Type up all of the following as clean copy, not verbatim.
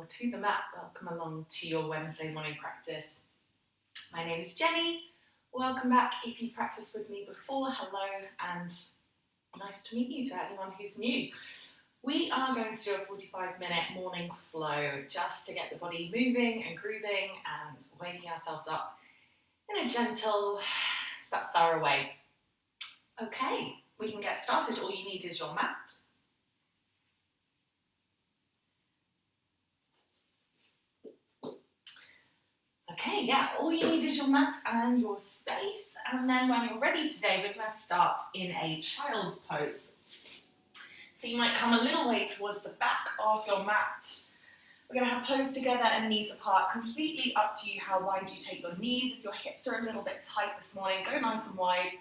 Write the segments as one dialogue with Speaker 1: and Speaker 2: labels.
Speaker 1: or to the mat, welcome along to your Wednesday morning practice. My name is Jenny. Welcome back. If you practiced with me before, hello, and nice to meet you to anyone who's new. We are going to do a 45-minute morning flow just to get the body moving and grooving and waking ourselves up in a gentle but thorough way. Okay, we can get started. All you need is your mat. Okay, yeah, all you need is your mat and your space, and then when you're ready today, we're going to start in a child's pose. So you might come a little way towards the back of your mat. We're going to have toes together and knees apart, completely up to you how wide you take your knees. If your hips are a little bit tight this morning, go nice and wide,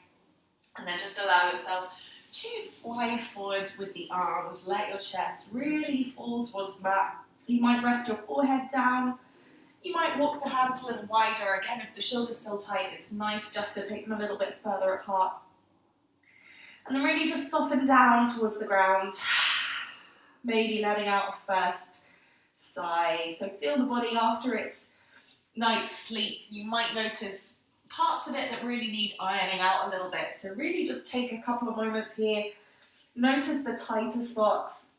Speaker 1: and then just allow yourself to slide forward with the arms. Let your chest really fall towards the mat. You might rest your forehead down. You might walk the hands a little wider. Again, if the shoulders feel tight, it's nice just to take them a little bit further apart. And then really just soften down towards the ground. Maybe letting out a first sigh. So feel the body after its night's sleep. You might notice parts of it that really need ironing out a little bit. So really just take a couple of moments here. Notice the tighter spots.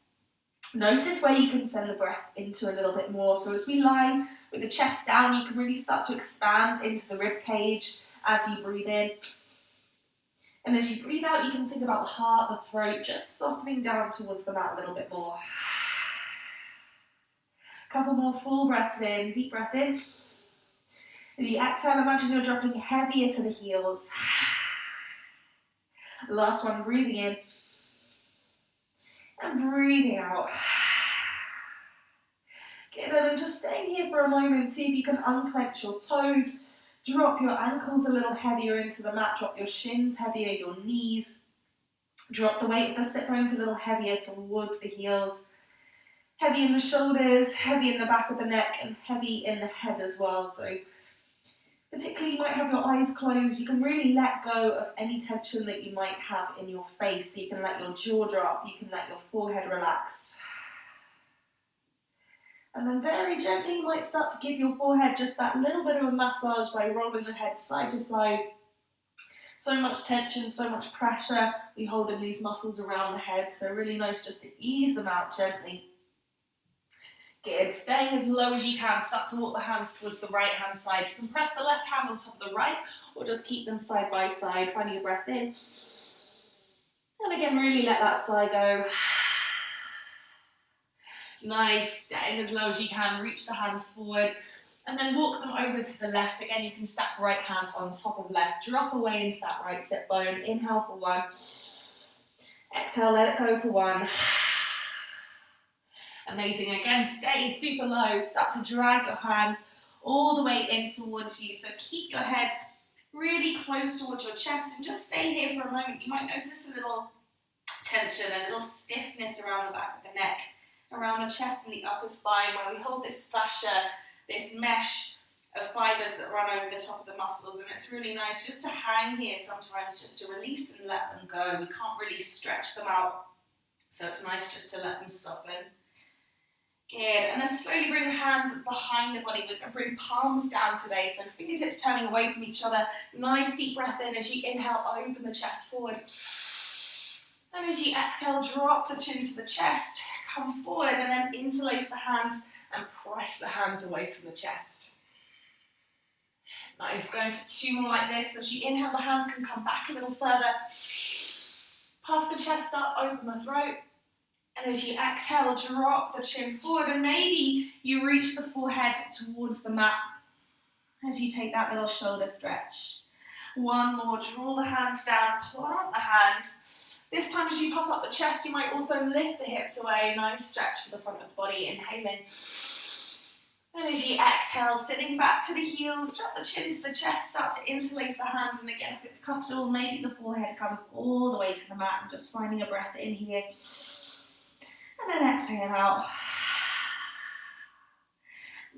Speaker 1: Notice where you can send the breath into a little bit more. So as we lie with the chest down, you can really start to expand into the rib cage as you breathe in. And as you breathe out, you can think about the heart, the throat, just softening down towards the mat a little bit more. A couple more full breaths in, deep breath in. As you exhale, imagine you're dropping heavier to the heels. Last one, breathing in. And breathing out. Good, and then just staying here for a moment, see if you can unclench your toes, drop your ankles a little heavier into the mat, drop your shins heavier, your knees, drop the weight of the sit bones a little heavier towards the heels, heavy in the shoulders, heavy in the back of the neck, and heavy in the head as well. So particularly you might have your eyes closed, you can really let go of any tension that you might have in your face. So you can let your jaw drop, you can let your forehead relax. And then very gently you might start to give your forehead just that little bit of a massage by rolling the head side to side. So much tension, so much pressure we hold in these muscles around the head, so really nice just to ease them out gently. Good, staying as low as you can, start to walk the hands towards the right hand side. You can press the left hand on top of the right, or just keep them side by side, finding your breath in. And again, really let that sigh go. Nice, staying as low as you can, reach the hands forward, and then walk them over to the left. Again, you can stack right hand on top of left, drop away into that right sit bone. Inhale for one, exhale, let it go for one. Amazing. Again, stay super low. Start to drag your hands all the way in towards you. So keep your head really close towards your chest and just stay here for a moment. You might notice a little tension, a little stiffness around the back of the neck, around the chest and the upper spine, where we hold this fascia, this mesh of fibers that run over the top of the muscles. And it's really nice just to hang here sometimes, just to release and let them go. We can't really stretch them out, so it's nice just to let them soften. Good, and then slowly bring the hands behind the body. We're going to bring palms down today, so fingertips turning away from each other. Nice deep breath in. As you inhale, open the chest forward. And as you exhale, drop the chin to the chest, come forward, and then interlace the hands and press the hands away from the chest. Nice, going for two more like this. So as you inhale, the hands can come back a little further. Puff the chest up, open the throat. And as you exhale, drop the chin forward, and maybe you reach the forehead towards the mat as you take that little shoulder stretch. One more, draw the hands down, plant the hands. This time as you puff up the chest, you might also lift the hips away. Nice stretch for the front of the body, inhaling. And as you exhale, sitting back to the heels, drop the chin to the chest, start to interlace the hands. And again, if it's comfortable, maybe the forehead comes all the way to the mat and just finding a breath in here. And then exhale out.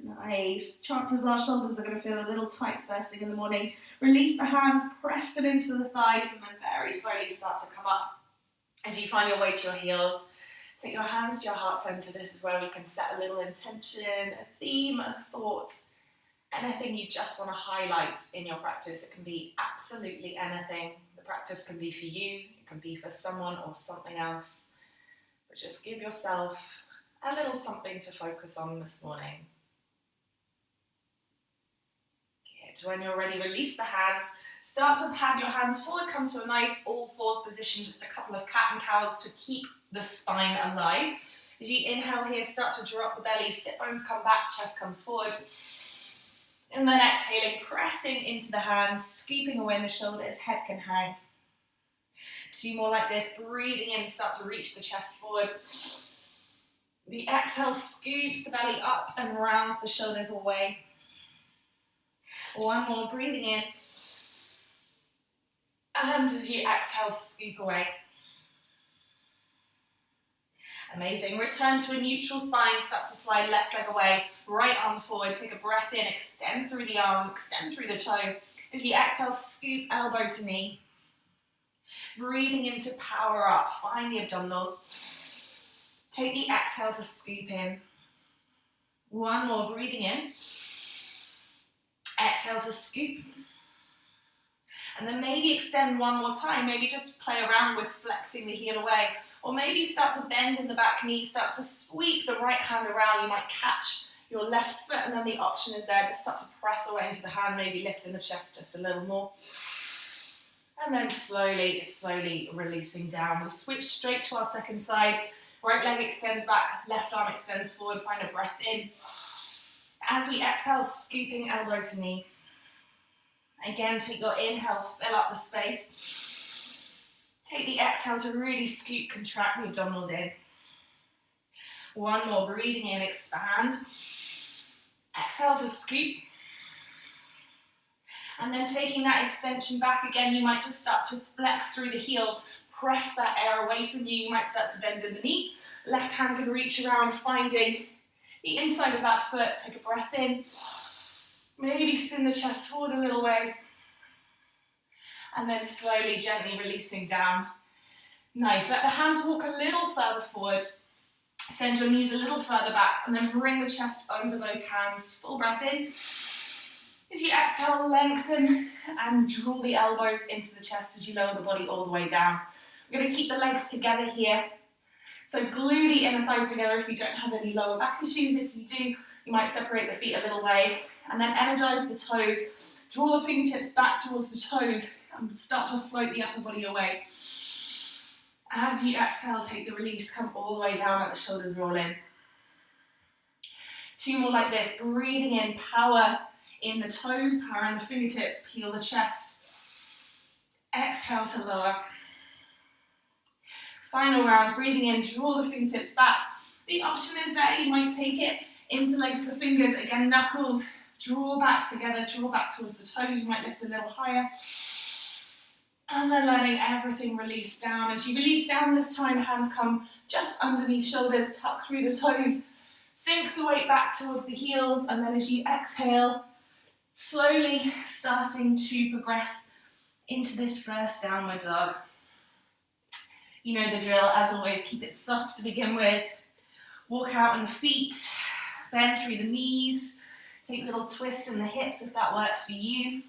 Speaker 1: Nice. Chances are shoulders are going to feel a little tight first thing in the morning. Release the hands, press them into the thighs, and then very slowly start to come up. As you find your way to your heels, Take your hands to your heart center. This is where we can set a little intention, a theme, a thought, anything you just want to highlight in your practice. It can be absolutely anything. The practice can be for you, it can be for someone or something else. But just give yourself a little something to focus on this morning. Good. When you're ready, release the hands. Start to pad your hands forward, come to a nice all fours position, just a couple of cat and cows to keep the spine alive. As you inhale here, start to drop the belly, sit bones come back, chest comes forward. And then exhaling, pressing into the hands, scooping away in the shoulders, head can hang. 2 more like this, breathing in, start to reach the chest forward. The exhale scoops the belly up and rounds the shoulders away. 1 more, breathing in. And as you exhale, scoop away. Amazing. Return to a neutral spine. Start to slide left leg away. Right arm forward. Take a breath in. Extend through the arm. Extend through the toe. As you exhale, scoop elbow to knee. Breathing in to power up. Find the abdominals. Take the exhale to scoop in. 1 more. Breathing in. Exhale to scoop. And then maybe extend 1 more time. Maybe just play around with flexing the heel away. Or maybe start to bend in the back knee. Start to sweep the right hand around. You might catch your left foot and then the option is there. Just start to press away into the hand. Maybe lifting the chest just a little more. And then slowly, slowly releasing down. We switch straight to our second side. Right leg extends back. Left arm extends forward. Find a breath in. As we exhale, scooping elbow to knee. Again, take your inhale, fill up the space. Take the exhale to really scoop, contract the abdominals in. 1 more, breathing in, expand. Exhale to scoop. And then taking that extension back again, you might just start to flex through the heel, press that air away from you. You might start to bend in the knee. Left hand can reach around, finding the inside of that foot. Take a breath in. Maybe spin the chest forward a little way. And then slowly, gently releasing down. Nice. Let the hands walk a little further forward. Send your knees a little further back. And then bring the chest over those hands. Full breath in. As you exhale, lengthen and draw the elbows into the chest as you lower the body all the way down. We're going to keep the legs together here. So glue the inner thighs together if you don't have any lower back issues. If you do, you might separate the feet a little way. And then energize the toes. Draw the fingertips back towards the toes and start to float the upper body away. As you exhale, take the release, come all the way down, let the shoulders roll in. 2 more like this. Breathing in, power in the toes, power in the fingertips, peel the chest. Exhale to lower. Final round, breathing in, draw the fingertips back. The option is there, you might take it, interlace the fingers, again knuckles, draw back together, draw back towards the toes, you might lift a little higher. And then letting everything release down. As you release down this time, hands come just underneath shoulders, tuck through the toes, sink the weight back towards the heels, and then as you exhale, slowly starting to progress into this first downward dog. You know the drill, as always, keep it soft to begin with. Walk out in the feet, bend through the knees, take little twists in the hips if that works for you.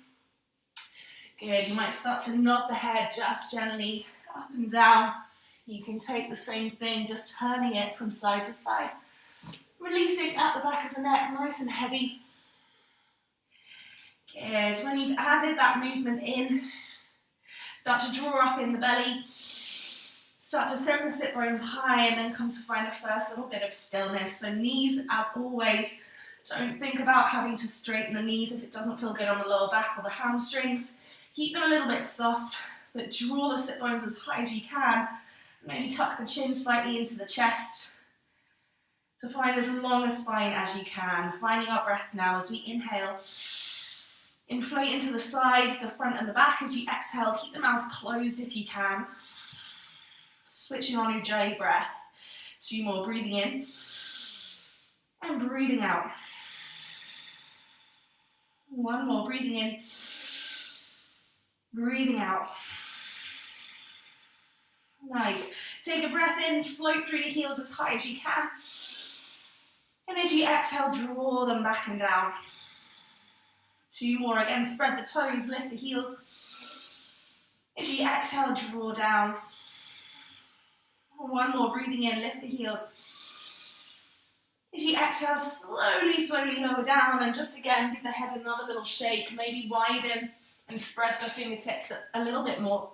Speaker 1: Good, you might start to nod the head just gently up and down. You can take the same thing, just turning it from side to side. Releasing at the back of the neck, nice and heavy. Good, when you've added that movement in, start to draw up in the belly. Start to send the sit bones high and then come to find a first little bit of stillness. So knees, as always, don't think about having to straighten the knees if it doesn't feel good on the lower back or the hamstrings. Keep them a little bit soft, but draw the sit bones as high as you can. Maybe tuck the chin slightly into the chest to find as long a spine as you can. Finding our breath now as we inhale. Inflate into the sides, the front and the back. As you exhale, keep the mouth closed if you can. Switching on Ujjayi breath. 2 more, breathing in and breathing out. 1 more, breathing in, breathing out. Nice. Take a breath in, float through the heels as high as you can. And as you exhale, draw them back and down. 2 more. Again, spread the toes, lift the heels. As you exhale, draw down. 1 more. Breathing in, lift the heels. As you exhale, slowly, slowly lower down, and just again, give the head another little shake. Maybe widen and spread the fingertips a little bit more.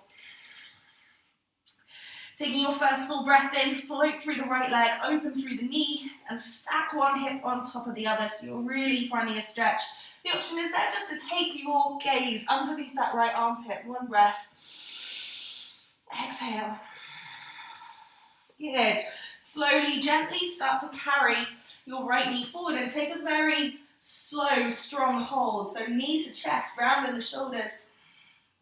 Speaker 1: Taking your first full breath in, float through the right leg, open through the knee, and stack one hip on top of the other, so you're really finding a stretch. The option is there just to take your gaze underneath that right armpit. 1 breath. Exhale. Good. Slowly, gently start to carry your right knee forward and take a very slow, strong hold. So knee to chest, round in the shoulders.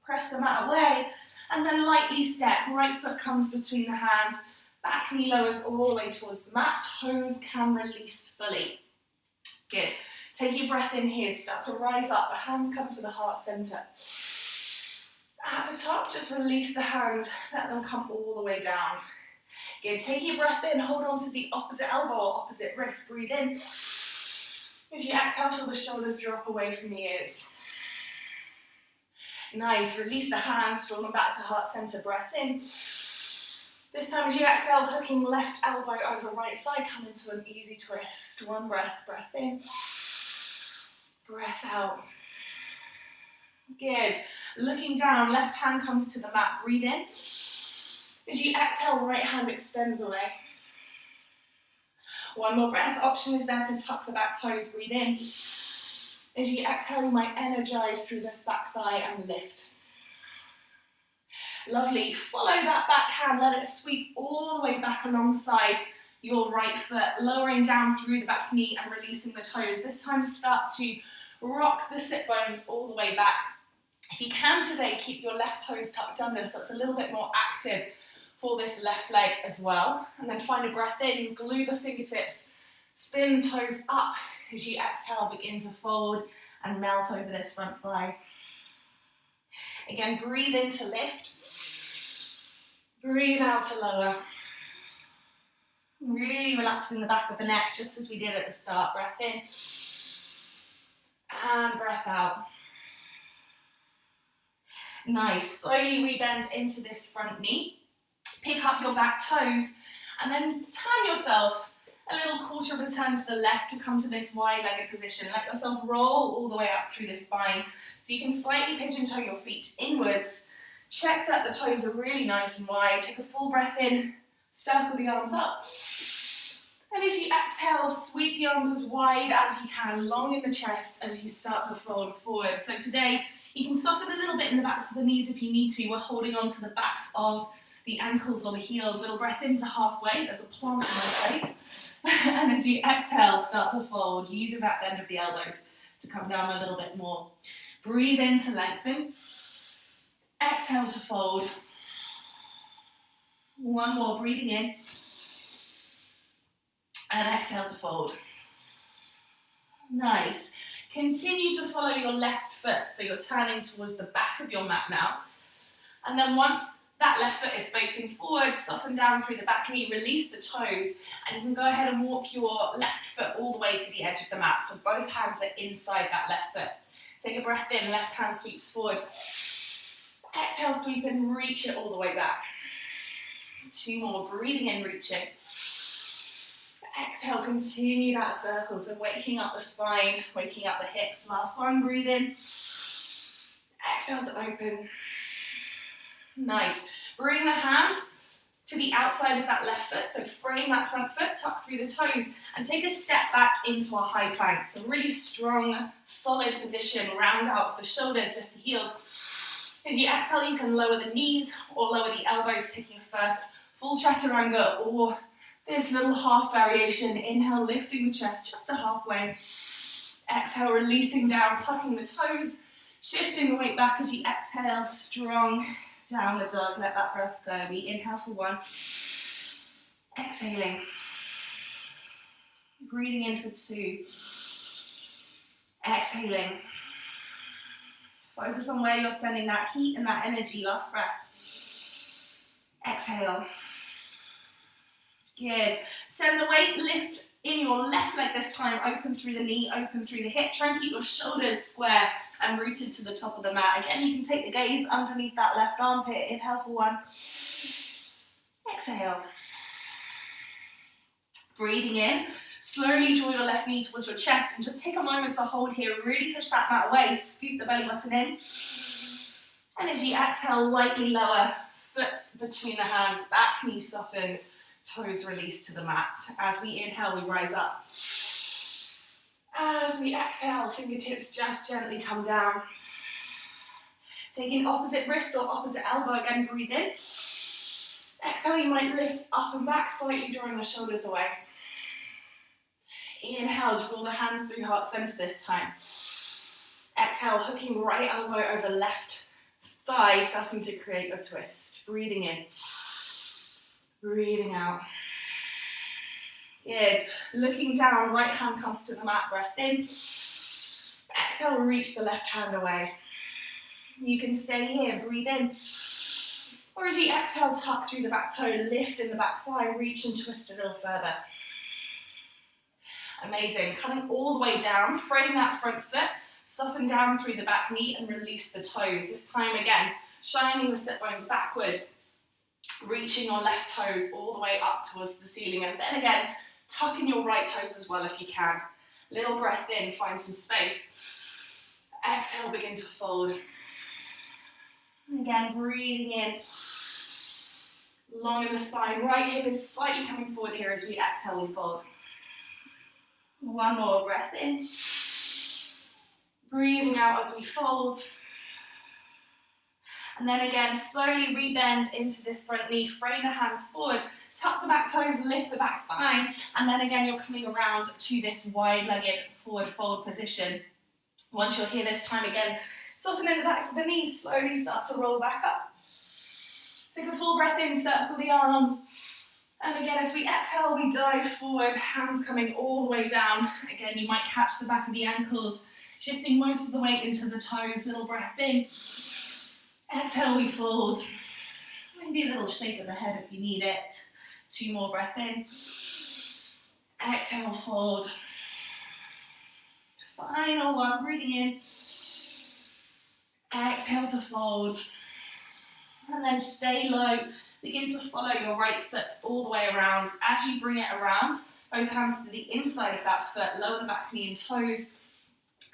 Speaker 1: Press the mat away, and then lightly step. Right foot comes between the hands. Back knee lowers all the way towards the mat. Toes can release fully. Good. Take your breath in here. Start to rise up. The hands come to the heart center. At the top, just release the hands. Let them come all the way down. Good. Take your breath in. Hold on to the opposite elbow or opposite wrist. Breathe in. As you exhale, feel the shoulders drop away from the ears. Nice. Release the hands. Draw them back to heart center. Breath in. This time as you exhale, hooking left elbow over right thigh. Come into an easy twist. 1 breath. Breath in. Breath out. Good. Looking down, left hand comes to the mat. Breathe in. As you exhale, right hand extends away. 1 more breath. Option is there to tuck the back toes. Breathe in. As you exhale, you might energize through this back thigh and lift. Lovely. Follow that back hand. Let it sweep all the way back alongside your right foot, lowering down through the back knee and releasing the toes. This time start to rock the sit bones all the way back. If you can today, keep your left toes tucked under so it's a little bit more active for this left leg as well. And then find a breath in, glue the fingertips, spin toes up. As you exhale, begin to fold and melt over this front thigh. Again, breathe in to lift. Breathe out to lower. Really relaxing the back of the neck, just as we did at the start. Breath in. And breath out. Nice. Slowly rebend into this front knee. Pick up your back toes and then turn yourself a little quarter of a turn to the left to come to this wide-legged position. Let yourself roll all the way up through the spine. So you can slightly pigeon toe your feet inwards. Check that the toes are really nice and wide. Take a full breath in. Circle the arms up. And as you exhale, sweep the arms as wide as you can, long in the chest as you start to fold forward. So today, you can soften a little bit in the backs of the knees if you need to. We're holding on to the backs of the ankles or the heels. Little breath into halfway. There's a plant in my face. And as you exhale, start to fold. Use your back bend of the elbows to come down a little bit more. Breathe in to lengthen. Exhale to fold. 1 more, breathing in. And exhale to fold. Nice. Continue to follow your left foot, so you're turning towards the back of your mat now. And then once that left foot is facing forward, soften down through the back knee, release the toes, and you can go ahead and walk your left foot all the way to the edge of the mat, so both hands are inside that left foot. Take a breath in, left hand sweeps forward. Exhale, sweep and reach it all the way back. 2 more, breathing in, reaching. Exhale, continue that circle, so waking up the spine, waking up the hips. Last one, breathe in. Exhale to open. Nice. Bring the hand to the outside of that left foot, so frame that front foot, tuck through the toes, and take a step back into a high plank. So really strong, solid position, round out the shoulders, lift the heels. As you exhale, you can lower the knees or lower the elbows, taking a first full chaturanga or this little half variation. Inhale, lifting the chest just to halfway. Exhale, releasing down, tucking the toes, shifting the weight back as you exhale, strong downward dog. Let that breath go. We inhale for 1. Exhaling. Breathing in for 2. Exhaling. Focus on where you're sending that heat and that energy. Last breath. Exhale. Good. Send the weight, lift in your left leg this time, open through the knee, open through the hip. Try and keep your shoulders square and rooted to the top of the mat. Again, you can take the gaze underneath that left armpit. Inhale for 1. Exhale. Breathing in. Slowly draw your left knee towards your chest and just take a moment to hold here. Really push that mat away. Scoop the belly button in. And as you exhale, lightly lower, foot between the hands, back knee softens, toes release to the mat. As we inhale, we rise up. As we exhale, fingertips just gently come down. Taking opposite wrist or opposite elbow, again, breathe in. Exhale, you might lift up and back, slightly drawing the shoulders away. Inhale, draw the hands through heart center this time. Exhale, hooking right elbow over left thigh, starting to create a twist. Breathing in. Breathing out. Good. Looking down, right hand comes to the mat, breath in. Exhale, reach the left hand away. You can stay here, breathe in. Or as you exhale, tuck through the back toe, lift in the back thigh, reach and twist a little further. Amazing. Coming all the way down, frame that front foot, soften down through the back knee and release the toes. This time again, shining the sit bones backwards, reaching your left toes all the way up towards the ceiling. And then again, tuck in your right toes as well if you can. Little breath in, find some space. Exhale, begin to fold. And again, breathing in. Long in the spine, right hip is slightly coming forward here as we exhale, we fold. 1 more breath in. Breathing out as we fold. And then again, slowly rebend into this front knee, frame the hands forward, tuck the back toes, lift the back thigh, and then again, you're coming around to this wide-legged forward fold position. Once you're here this time again, soften in the backs of the knees, slowly start to roll back up. Take a full breath in, circle the arms. And again, as we exhale, we dive forward, hands coming all the way down. Again, you might catch the back of the ankles, shifting most of the weight into the toes, little breath in. Exhale, we fold. Maybe a little shake of the head if you need it. 2 more, breath in. Exhale, fold. Final 1, breathing in. Exhale to fold. And then stay low. Begin to follow your right foot all the way around. As you bring it around, both hands to the inside of that foot, lower the back knee and toes,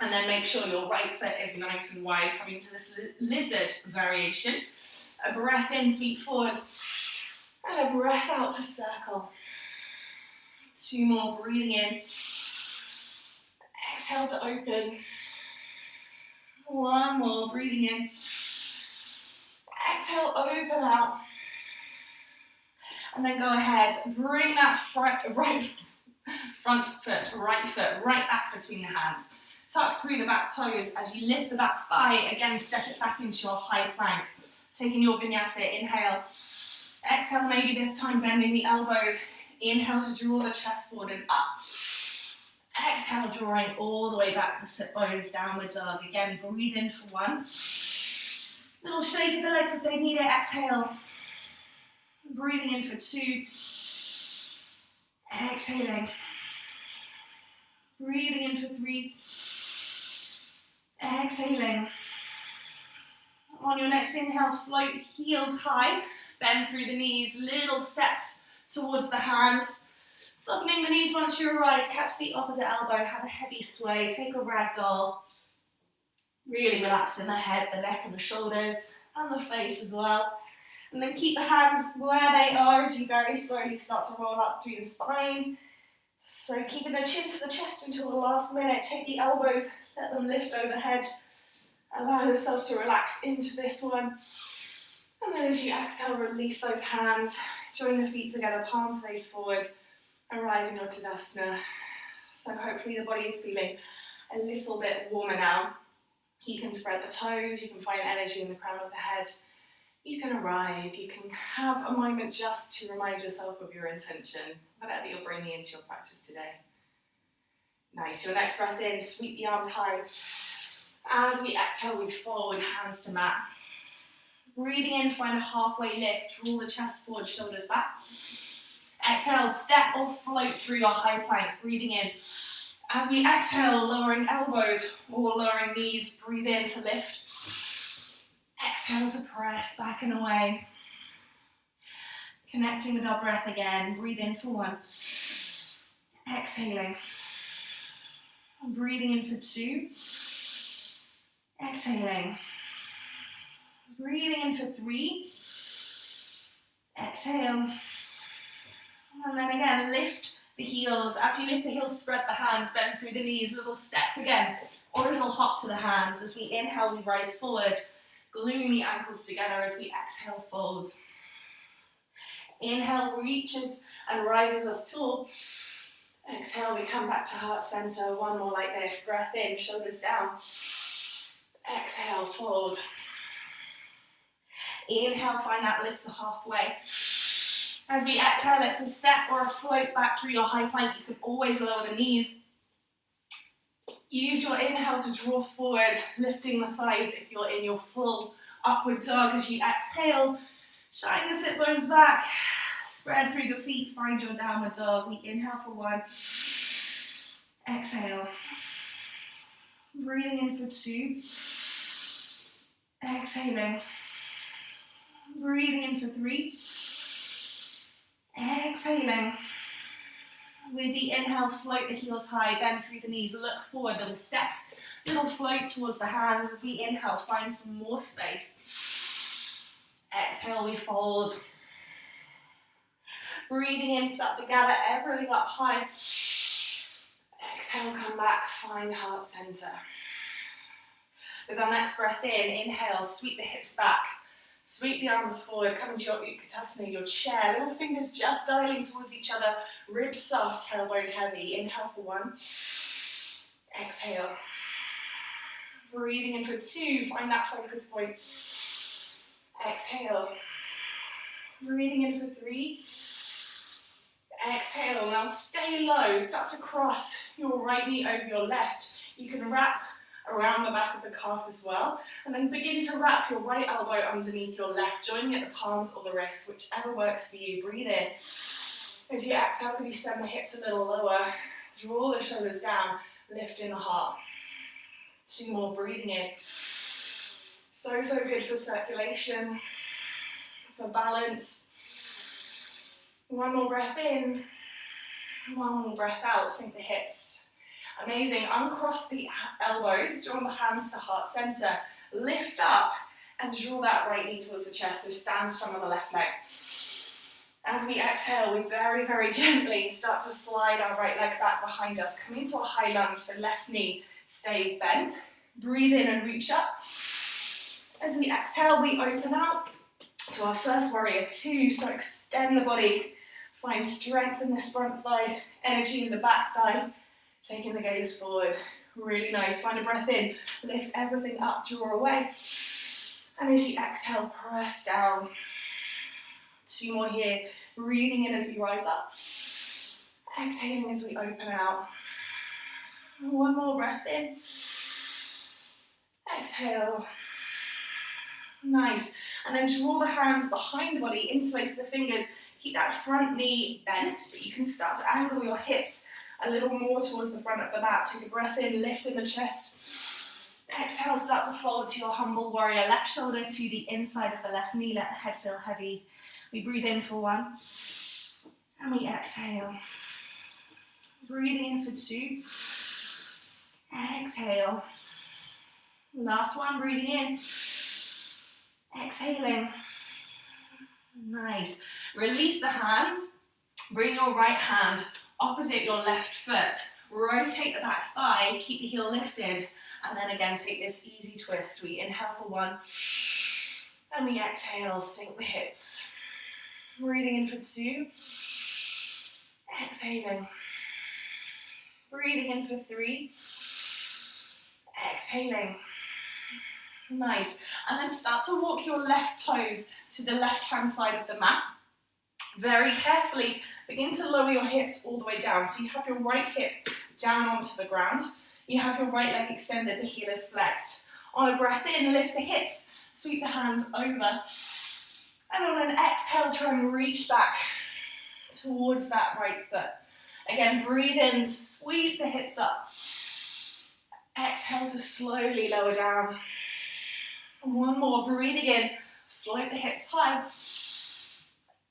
Speaker 1: and then make sure your right foot is nice and wide, coming to this lizard variation. A breath in, sweep forward, and a breath out to circle. 2 more, breathing in. Exhale to open. 1 more, breathing in. Exhale, open out. And then go ahead, bring that front foot, right foot, right back between the hands. Tuck through the back toes as you lift the back thigh. Again, step it back into your high plank. Taking your vinyasa, inhale. Exhale, maybe this time bending the elbows. Inhale to draw the chest forward and up. Exhale, drawing all the way back, the sit bones, downward dog. Again, breathe in for 1. Little shake of the legs if they need it. Exhale. Breathing in for 2. Exhaling. Breathing in for 3. Exhaling. On your next inhale, float heels high. Bend through the knees. Little steps towards the hands. Softening the knees once you arrive. Catch the opposite elbow. Have a heavy sway. Take a ragdoll. Really relax in the head, the neck and the shoulders, and the face as well. And then keep the hands where they are as you very slowly start to roll up through the spine. So keeping the chin to the chest until the last minute. Take the elbows, let them lift overhead. Allow yourself to relax into this one. And then as you exhale, release those hands. Join the feet together, palms face forward, arriving onto Tadasana. So hopefully the body is feeling a little bit warmer now. You can spread the toes, you can find energy in the crown of the head. You can arrive, you can have a moment just to remind yourself of your intention, whatever you're bringing into your practice today. Nice, your next breath in, sweep the arms high. As we exhale, we fold, hands to mat. Breathing in, find a halfway lift. Draw the chest forward, shoulders back. Exhale, step or float through your high plank. Breathing in. As we exhale, lowering elbows or lowering knees. Breathe in to lift. Exhale to press back and away. Connecting with our breath again. Breathe in for 1. Exhaling. Breathing in for 2. Exhaling. Breathing in for 3. Exhale. And then again, lift the heels. As you lift the heels, spread the hands, bend through the knees, little steps again, or a little hop to the hands. As we inhale, we rise forward, gluing the ankles together. As we exhale, fold. Inhale, reaches and rises us tall. Exhale, we come back to heart center. 1 more like this. Breath in, shoulders down. Exhale, fold. Inhale, find that lift to halfway. As we exhale, it's a step or a float back through your high plank. You can always lower the knees. Use your inhale to draw forward, lifting the thighs if you're in your full upward dog. As you exhale, shine the sit bones back. Spread through the feet, find your downward dog. We inhale for 1. Exhale. Breathing in for 2. Exhaling. Breathing in for 3. Exhaling. With the inhale, float the heels high, bend through the knees, look forward, little steps, little float towards the hands. As we inhale, find some more space. Exhale, we fold. Breathing in, start to gather everything up high. Exhale, come back, find heart center. With our next breath in, inhale, sweep the hips back. Sweep the arms forward, come into your Utkatasana, your chair. Little fingers just dialing towards each other. Ribs soft, tailbone heavy. Inhale for 1. Exhale. Breathing in for 2. Find that focus point. Exhale. Breathing in for 3. Exhale. Now stay low. Start to cross your right knee over your left. You can wrap around the back of the calf as well, and then begin to wrap your right elbow underneath your left, joining at the palms or the wrists, whichever works for you. Breathe in. As you exhale, could you send the hips a little lower, draw the shoulders down, lift in the heart. 2 more, breathing in. So good for circulation, for balance. 1 more breath in, 1 more breath out, sink the hips. Amazing. Uncross the elbows, draw the hands to heart center. Lift up and draw that right knee towards the chest, so stand strong on the left leg. As we exhale, we very, very gently start to slide our right leg back behind us, come into a high lunge, so left knee stays bent. Breathe in and reach up. As we exhale, we open out to our first warrior 2, so extend the body, find strength in this front thigh, energy in the back thigh. Taking the gaze forward, really nice. Find a breath in, lift everything up, draw away. And as you exhale, press down. 2 more here. Breathing in as we rise up. Exhaling as we open out. 1 more breath in. Exhale. Nice. And then draw the hands behind the body, interlace the fingers. Keep that front knee bent, but you can start to angle your hips a little more towards the front of the mat. Take a breath in, lift in the chest. Exhale, start to fold to your humble warrior. Left shoulder to the inside of the left knee. Let the head feel heavy. We breathe in for 1. And we exhale. Breathing in for 2. Exhale. Last one, breathing in. Exhaling. Nice. Release the hands. Bring your right hand opposite your left foot. Rotate the back thigh, keep the heel lifted, and then again take this easy twist. We inhale for 1, and we exhale, sink the hips. Breathing in for 2, exhaling. Breathing in for 3, exhaling. Nice. And then start to walk your left toes to the left-hand side of the mat. Very carefully, begin to lower your hips all the way down. So you have your right hip down onto the ground. You have your right leg extended, the heel is flexed. On a breath in, lift the hips, Sweep the hand over. And on an exhale, try and reach back towards that right foot. Again, breathe in, sweep the hips up. Exhale to slowly lower down. One more, breathing in, float the hips high.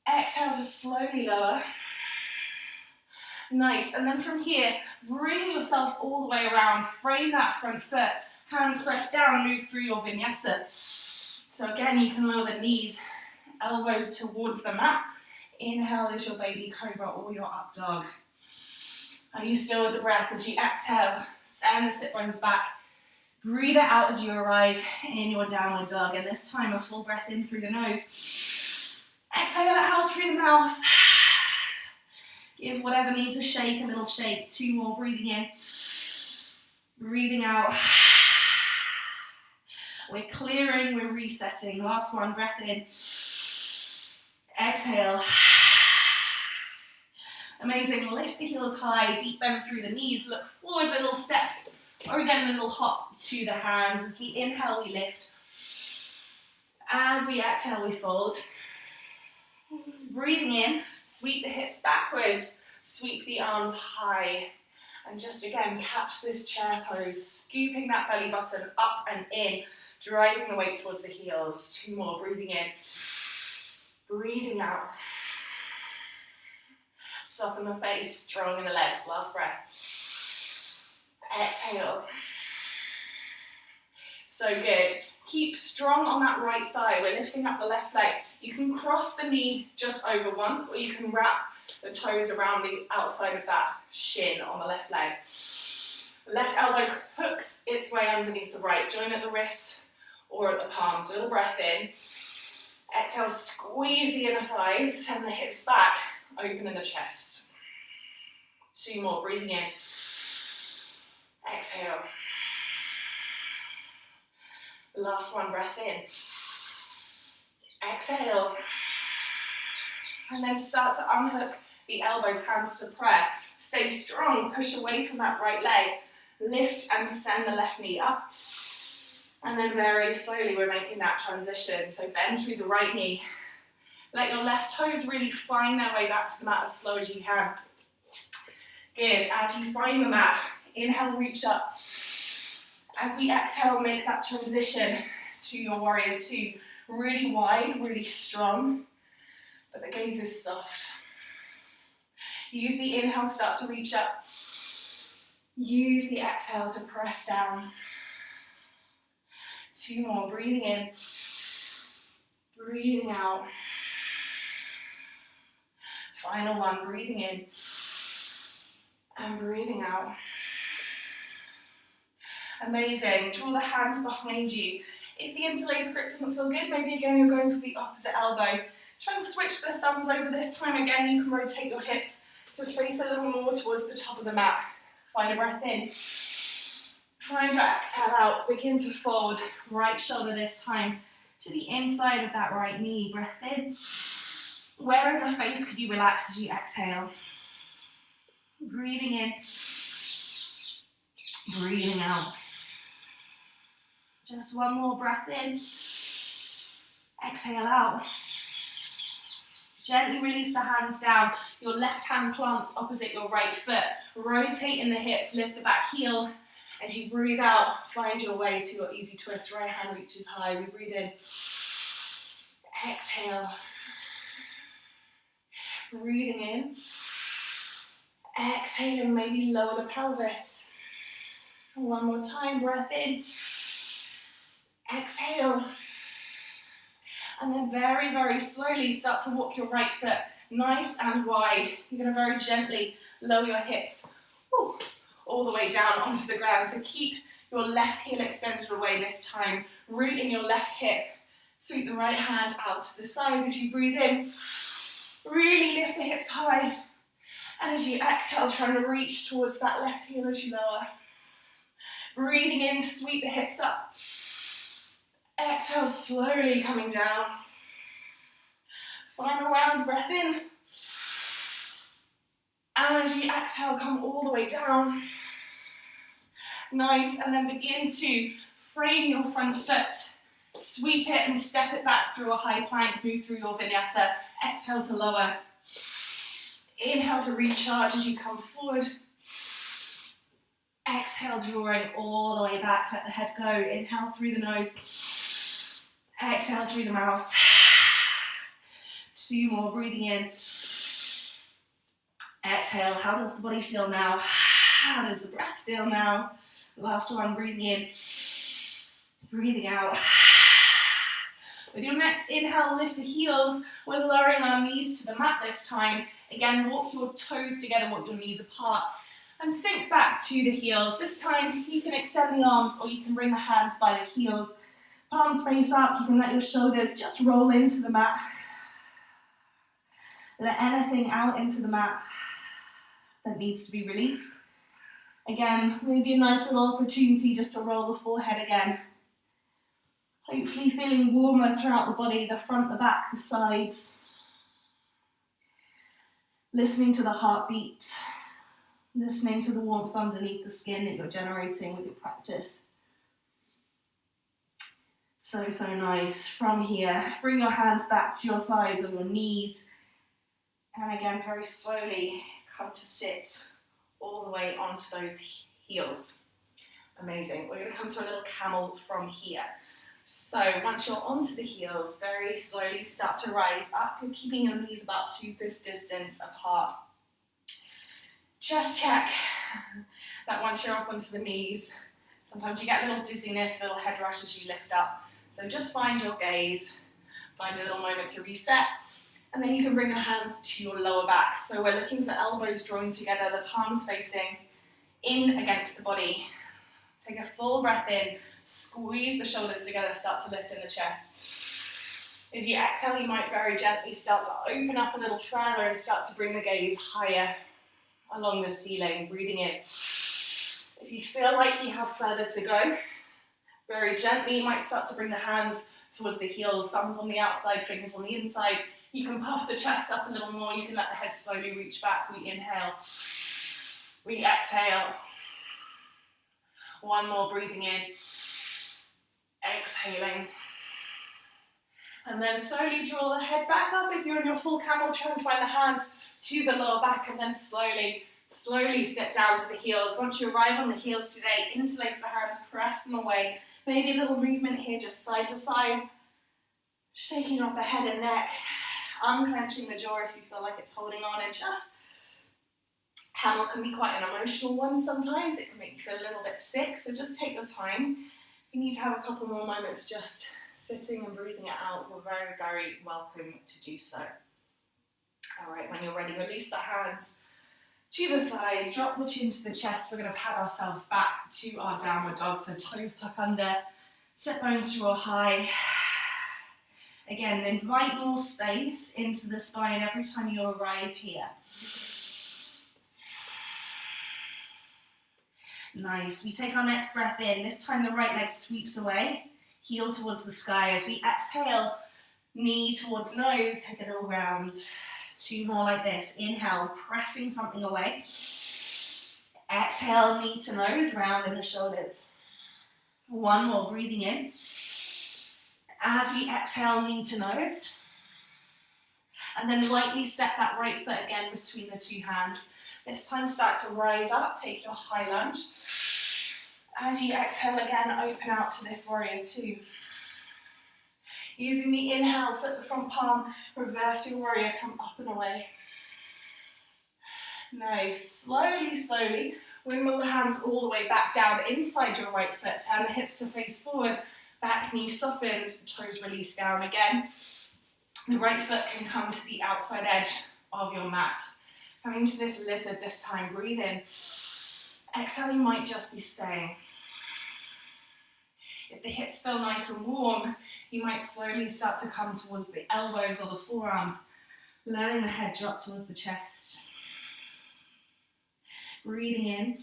Speaker 1: Exhale to slowly lower. Nice, and then from here, bring yourself all the way around, frame that front foot, hands pressed down, move through your vinyasa. So again, you can lower the knees, elbows towards the mat. Inhale as your baby cobra or your up dog. Are you still with the breath? As you exhale, send the sit bones back. Breathe it out as you arrive in your downward dog. And this time, a full breath in through the nose. Exhale it out through the mouth. Give whatever needs a shake, a little shake. 2 more, breathing in. Breathing out. We're clearing, we're resetting. Last one, breath in. Exhale. Amazing, lift the heels high, deep bend through the knees, look forward, little steps, or again a little hop to the hands. As we inhale, we lift. As we exhale, we fold. Breathing in, sweep the hips backwards, sweep the arms high, and just again, catch this chair pose, scooping that belly button up and in, driving the weight towards the heels. 2 more, breathing in. Breathing out. Soften the face, strong in the legs. Last breath. Exhale. So good. Keep strong on that right thigh. We're lifting up the left leg. You can cross the knee just over once, or you can wrap the toes around the outside of that shin on the left leg. Left elbow hooks its way underneath the right. Join at the wrists or at the palms. Little breath in. Exhale, squeeze the inner thighs, send the hips back, open in the chest. 2 more, breathing in. Exhale. Last one, breath in. Exhale. And then start to unhook the elbows, hands to prayer. Stay strong, push away from that right leg. Lift and send the left knee up. And then very slowly we're making that transition. So bend through the right knee. Let your left toes really find their way back to the mat as slow as you can. Good. As you find the mat, inhale, reach up. As we exhale, make that transition to your warrior 2. Really wide, really strong, but the gaze is soft. Use the inhale, start to reach up. Use the exhale to press down. 2 more, breathing in, breathing out. Final one, breathing in and breathing out. Amazing. Draw the hands behind you. If the interlace grip doesn't feel good, maybe again you're going for the opposite elbow. Try and switch the thumbs over this time. Again, you can rotate your hips to face a little more towards the top of the mat. Find a breath in. Find your exhale out. Begin to fold. Right shoulder this time to the inside of that right knee. Breath in. Where in the face could you relax as you exhale? Breathing in. Breathing out. Just one more breath in. Exhale out. Gently release the hands down. Your left hand plants opposite your right foot. Rotate in the hips, lift the back heel. As you breathe out, find your way to your easy twist. Right hand reaches high. We breathe in. Exhale. Breathing in. Exhaling, maybe lower the pelvis. One more time, breath in. Exhale. And then very, very slowly start to walk your right foot nice and wide. You're going to very gently lower your hips all the way down onto the ground. So keep your left heel extended away this time. Root in your left hip. Sweep the right hand out to the side as you breathe in. Really lift the hips high. And as you exhale, trying to reach towards that left heel as you lower. Breathing in, sweep the hips up. Exhale, slowly coming down. Final round, breath in. And as you exhale, come all the way down. Nice, and then begin to frame your front foot. Sweep it and step it back through a high plank, move through your vinyasa. Exhale to lower. Inhale to recharge as you come forward. Exhale, drawing all the way back, let the head go. Inhale through the nose. Exhale through the mouth. 2 more, breathing in. Exhale, how does the body feel now? How does the breath feel now? Last one, breathing in. Breathing out. With your next inhale, lift the heels. We're lowering our knees to the mat this time. Again, walk your toes together, walk your knees apart. And sink back to the heels. This time, you can extend the arms or you can bring the hands by the heels. Palms face up, you can let your shoulders just roll into the mat. Let anything out into the mat that needs to be released. Again, maybe a nice little opportunity just to roll the forehead again. Hopefully feeling warmer throughout the body, the front, the back, the sides. Listening to the heartbeat. Listening to the warmth underneath the skin that you're generating with your practice. So, so nice. From here, bring your hands back to your thighs or your knees. And again, very slowly come to sit all the way onto those heels. Amazing. We're going to come to a little camel from here. So once you're onto the heels, very slowly start to rise up. You're keeping your knees about 2 fist distance apart. Just check that once you're up onto the knees, sometimes you get a little dizziness, a little head rush as you lift up. So just find your gaze, find a little moment to reset, and then you can bring your hands to your lower back. So we're looking for elbows drawing together, the palms facing in against the body. Take a full breath in, squeeze the shoulders together, start to lift in the chest. As you exhale, you might very gently start to open up a little further and start to bring the gaze higher along the ceiling, breathing in. If you feel like you have further to go, very gently you might start to bring the hands towards the heels, thumbs on the outside, fingers on the inside. You can puff the chest up a little more, you can let the head slowly reach back. We inhale, we exhale. One more, breathing in, exhaling. And then slowly draw the head back up. If you're in your full camel, try and find the hands to the lower back and then slowly sit down to the heels. Once you arrive on the heels today, interlace the hands, press them away. Maybe a little movement here, just side to side. Shaking off the head and neck, unclenching the jaw if you feel like it's holding on, and just, camel can be quite an emotional one sometimes. It can make you feel a little bit sick, so just take your time. If you need to have a couple more moments just sitting and breathing it out, you're very, very welcome to do so. All right, when you're ready, release the hands to the thighs, drop the chin to the chest. We're going to pat ourselves back to our downward dog, so toes tuck under, sit bones draw high. Again, invite more space into the spine every time you arrive here. Nice. We take our next breath in. This time the right leg sweeps away, heel towards the sky. As we exhale, knee towards nose, take a little round. 2 more like this. Inhale, pressing something away. Exhale, knee to nose, round in the shoulders. 1 more, breathing in. As we exhale, knee to nose. And then lightly step that right foot again between the 2 hands. This time start to rise up, take your high lunge. As you exhale again, open out to this warrior 2. Using the inhale, foot the front palm, reverse your warrior, come up and away. Nice, slowly, wiggle the hands all the way back down inside your right foot, turn the hips to face forward, back knee softens, toes release down again. The right foot can come to the outside edge of your mat. Coming to this lizard this time, breathe in. Exhale, you might just be staying. If the hips feel nice and warm, you might slowly start to come towards the elbows or the forearms, letting the head drop towards the chest. Breathing in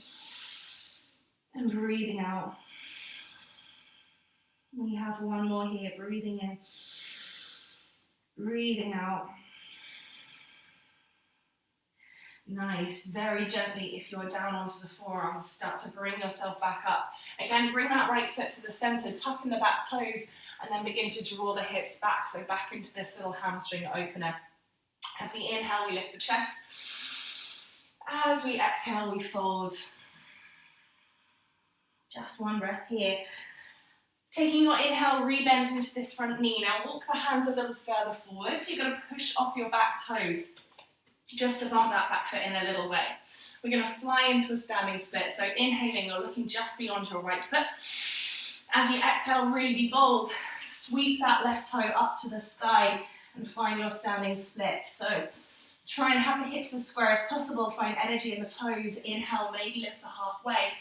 Speaker 1: and breathing out. We have 1 more here, breathing in, breathing out. Nice, very gently, if you're down onto the forearms, start to bring yourself back up. Again, bring that right foot to the center, tuck in the back toes, and then begin to draw the hips back, so back into this little hamstring opener. As we inhale, we lift the chest. As we exhale, we fold. Just one breath here. Taking your inhale, rebend into this front knee. Now walk the hands a little further forward. You're going to push off your back toes just to bump that back foot in a little way. We're going to fly into a standing split. So inhaling, you're looking just beyond your right foot. As you exhale, really be bold. Sweep that left toe up to the sky and find your standing split. So try and have the hips as square as possible. Find energy in the toes. Inhale, maybe lift to halfway.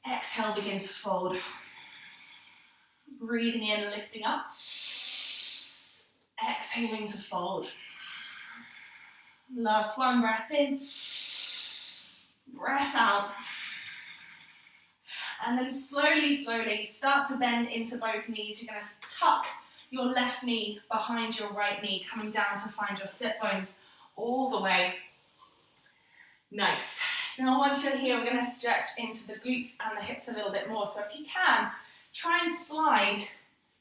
Speaker 1: Exhale, begin to fold. Breathing in, lifting up. Exhaling to fold. Last one, breath in. Breath out. And then slowly, slowly start to bend into both knees. You're going to tuck your left knee behind your right knee, coming down to find your sit bones all the way. Nice. Now once you're here, we're going to stretch into the glutes and the hips a little bit more. So if you can, try and slide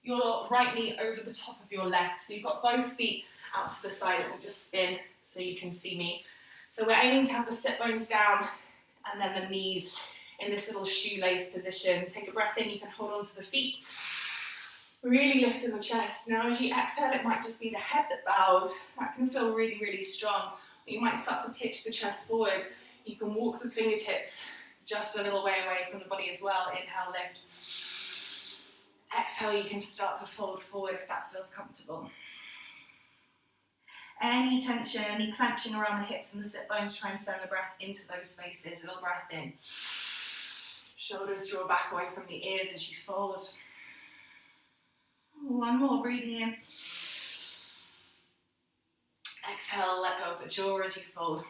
Speaker 1: your right knee over the top of your left. So you've got both feet out to the side. It will just spin so you can see me. So we're aiming to have the sit bones down and then the knees in this little shoelace position. Take a breath in, you can hold on to the feet. Really lift in the chest. Now as you exhale, it might just be the head that bows. That can feel really, really strong. You might start to pitch the chest forward. You can walk the fingertips just a little way away from the body as well. Inhale, lift. Exhale, you can start to fold forward if that feels comfortable. Any tension, any clenching around the hips and the sit bones, try and send the breath into those spaces. A little breath in. Shoulders draw back away from the ears as you fold. One more, breathing in. Exhale, let go of the jaw as you fold.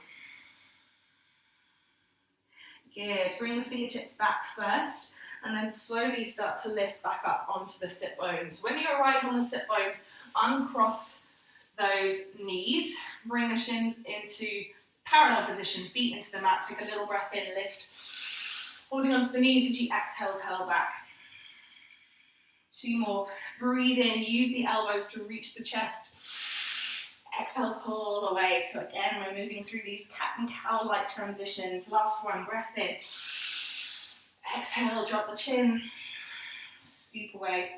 Speaker 1: Good. Bring the fingertips back first and then slowly start to lift back up onto the sit bones. When you arrive on the sit bones, uncross those knees. Bring the shins into parallel position, feet into the mat. Take a little breath in, lift. Holding onto the knees as you exhale, curl back. Two more. Breathe in, use the elbows to reach the chest. Exhale, pull away. So again, we're moving through these cat and cow-like transitions. Last one, breath in. Exhale, drop the chin. Scoop away.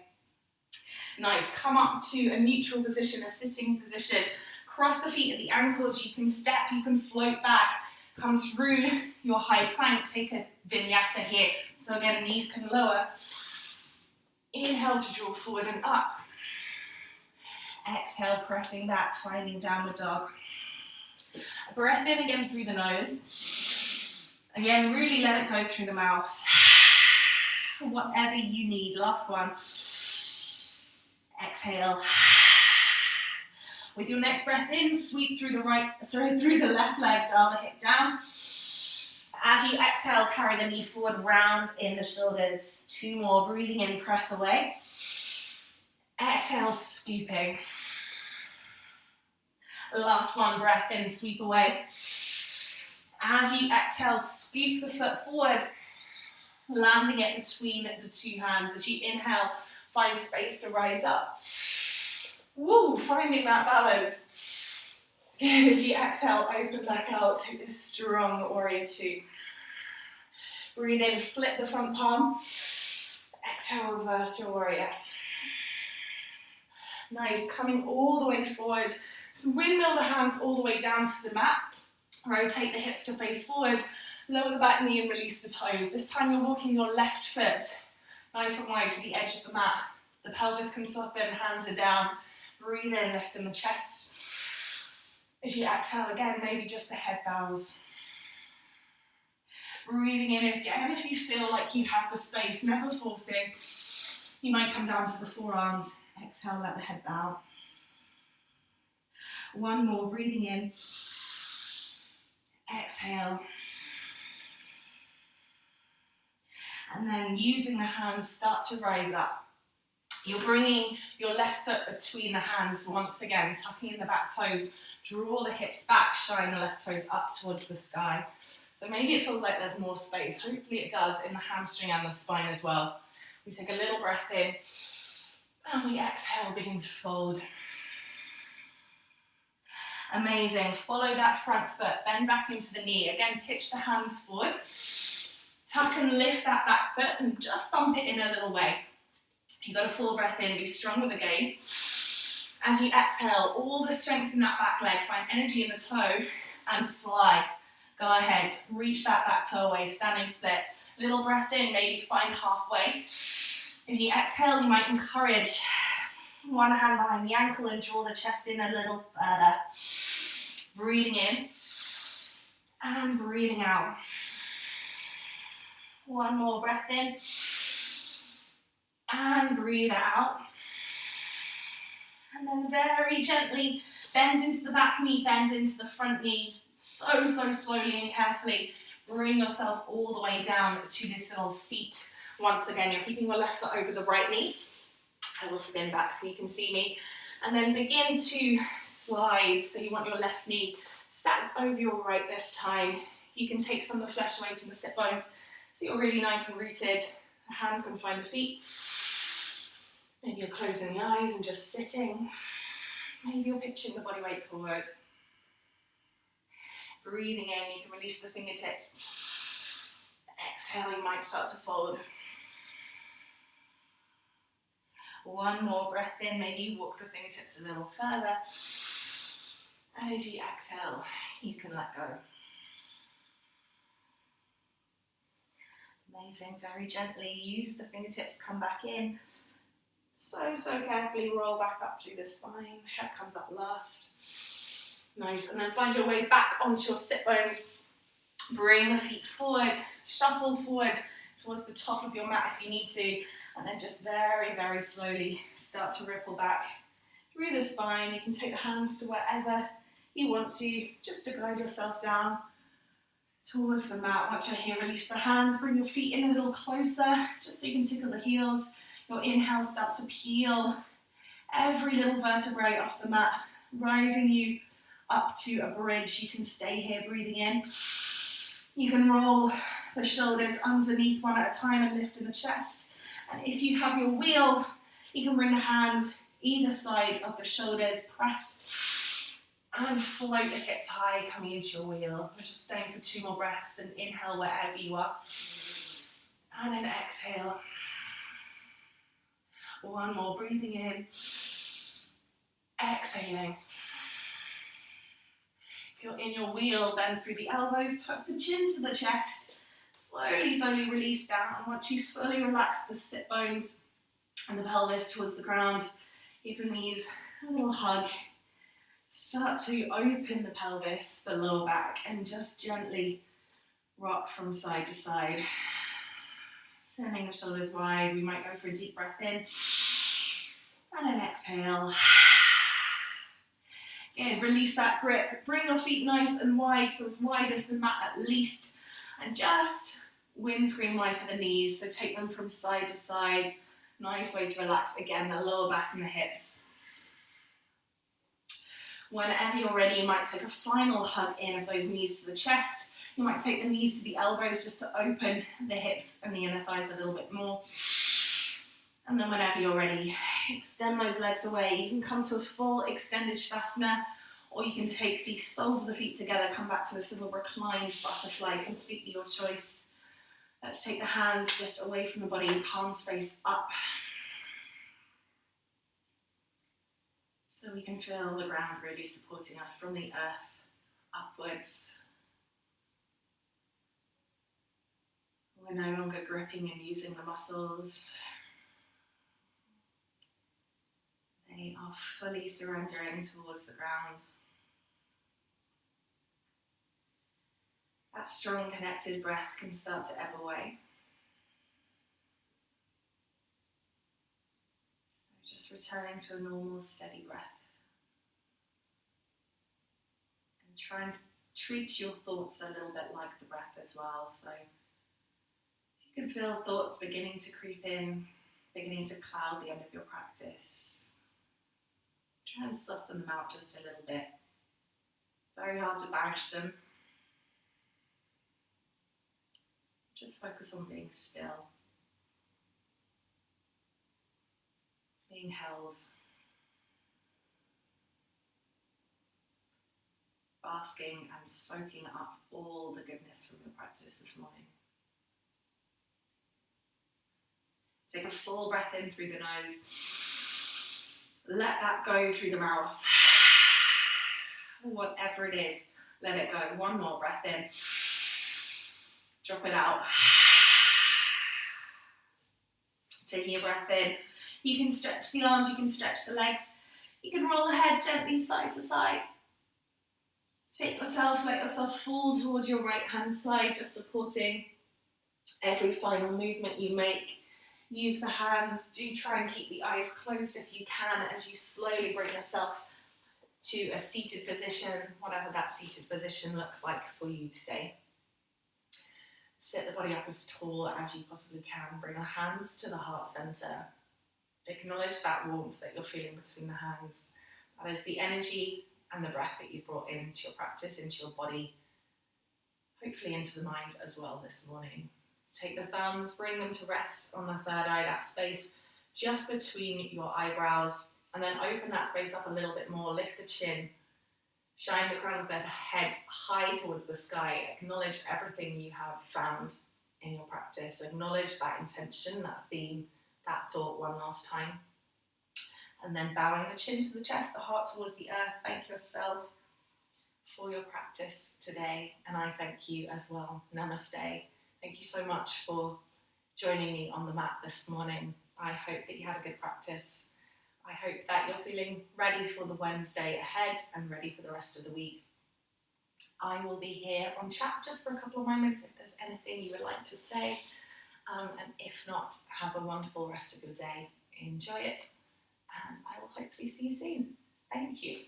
Speaker 1: Nice. Come up to a neutral position, a sitting position. Cross the feet at the ankles. You can step, you can float back. Come through your high plank. Take a vinyasa here. So again, knees can lower. Inhale to draw forward and up. Exhale, pressing back, finding downward dog. Breath in again through the nose. Again, really let it go through the mouth. Whatever you need. Last one. Exhale. With your next breath in, sweep through the left leg, dial the hip down. As you exhale, carry the knee forward, round in the shoulders. Two more, breathing in, press away. Exhale, scooping. Last one, breath in, sweep away. As you exhale, scoop the foot forward, landing it between the two hands. As you inhale, find space to rise up. Woo, finding that balance. As you exhale, open back out, take this strong warrior two. Breathe in, flip the front palm. Exhale, reverse your warrior. Nice, coming all the way forward. So windmill the hands all the way down to the mat. Rotate the hips to face forward. Lower the back knee and release the toes. This time you're walking your left foot nice and wide to the edge of the mat. The pelvis can soften, hands are down. Breathe in, lift in the chest. As you exhale again, maybe just the head bows. Breathing in again if you feel like you have the space, never forcing. You might come down to the forearms. Exhale, let the head bow. One more, breathing in. Exhale. And then using the hands, start to rise up. You're bringing your left foot between the hands once again, tucking in the back toes. Draw the hips back, shine the left toes up towards the sky. So maybe it feels like there's more space. Hopefully it does in the hamstring and the spine as well. We take a little breath in. And we exhale, begin to fold. Amazing. Follow that front foot, bend back into the knee. Again, pitch the hands forward. Tuck and lift that back foot and just bump it in a little way. You've got a full breath in, be strong with the gaze. As you exhale, all the strength in that back leg, find energy in the toe and fly. Go ahead, reach that back toe away, standing split. Little breath in, maybe find halfway. As you exhale, you might encourage one hand behind the ankle and draw the chest in a little further. Breathing in and breathing out. One more breath in and breathe out. And then very gently bend into the back knee, bend into the front knee. So slowly and carefully bring yourself all the way down to this little seat. Once again, you're keeping your left foot over the right knee. I will spin back so you can see me. And then begin to slide. So you want your left knee stacked over your right this time. You can take some of the flesh away from the sit bones so you're really nice and rooted. The hands can find the feet. Maybe you're closing the eyes and just sitting. Maybe you're pitching the body weight forward. Breathing in, you can release the fingertips. Exhale, you might start to fold. One more breath in, maybe you walk the fingertips a little further. And as you exhale, you can let go. Amazing, very gently use the fingertips, come back in. So carefully roll back up through the spine, head comes up last. Nice, and then find your way back onto your sit bones. Bring the feet forward, shuffle forward towards the top of your mat if you need to, and then just very slowly start to ripple back through the spine. You can take the hands to wherever you want to, just to guide yourself down towards the mat. Watch out here, release the hands, bring your feet in a little closer, just so you can tickle the heels. Your inhale starts to peel every little vertebrae off the mat, rising you up to a bridge. You can stay here breathing in. You can roll the shoulders underneath one at a time and lift in the chest. And if you have your wheel, you can bring the hands either side of the shoulders, press and float the hips high, coming into your wheel. We're just staying for 2 more breaths and inhale wherever you are. And then exhale. One more, breathing in, exhaling. If you're in your wheel, bend through the elbows, tuck the chin to the chest. Slowly release down. And once you fully relax the sit bones and the pelvis towards the ground, give the knees a little hug. Start to open the pelvis, the lower back, and just gently rock from side to side. Sending the shoulders wide. We might go for a deep breath in. And then exhale. Again, release that grip. Bring your feet nice and wide, so as wide as the mat at least. And just windscreen wiper the knees. So take them from side to side. Nice way to relax, again, the lower back and the hips. Whenever you're ready, you might take a final hug in of those knees to the chest. You might take the knees to the elbows just to open the hips and the inner thighs a little bit more. And then whenever you're ready, extend those legs away. You can come to a full extended Shavasana, or you can take the soles of the feet together, come back to this little reclined butterfly, completely your choice. Let's take the hands just away from the body, palms face up. So we can feel the ground really supporting us from the earth upwards. We're no longer gripping and using the muscles. They are fully surrendering towards the ground. That strong connected breath can start to ebb away. So just returning to a normal, steady breath. And try and treat your thoughts a little bit like the breath as well. So you can feel thoughts beginning to creep in, beginning to cloud the end of your practice. Try and soften them out just a little bit. Very hard to banish them. Just focus on being still. Being being held, basking and soaking up all the goodness from your practice this morning. Take a full breath in through the nose. Let that go through the mouth. Whatever it is, let it go. One more breath in. Drop it out. Taking a breath in. You can stretch the arms, you can stretch the legs. You can roll the head gently side to side. Let yourself fall towards your right hand side, just supporting every final movement you make. Use the hands. Do try and keep the eyes closed if you can as you slowly bring yourself to a seated position, whatever that seated position looks like for you today. Sit the body up as tall as you possibly can. Bring the hands to the heart center. Acknowledge that warmth that you're feeling between the hands. That is the energy and the breath that you've brought into your practice, into your body, hopefully into the mind as well this morning. Take the thumbs, bring them to rest on the third eye, that space just between your eyebrows, and then open that space up a little bit more. Lift the chin, shine the crown of the head high towards the sky. Acknowledge everything you have found in your practice. Acknowledge that intention, that theme, that thought one last time. And then bowing the chin to the chest, the heart towards the earth. Thank yourself for your practice today. And I thank you as well. Namaste. Thank you so much for joining me on the mat this morning. I hope that you had a good practice. I hope that you're feeling ready for the Wednesday ahead and ready for the rest of the week. I will be here on chat just for a couple of moments if there's anything you would like to say. And if not, have a wonderful rest of your day. Enjoy it. And I will hopefully see you soon. Thank you.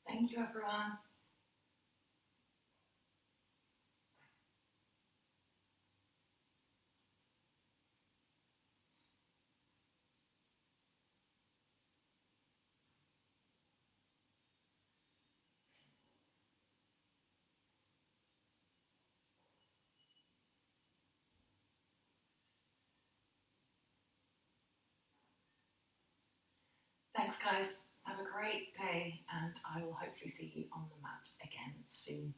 Speaker 1: Thank you, everyone. Thanks, guys. Have a great day, and I will hopefully see you on the mat again soon.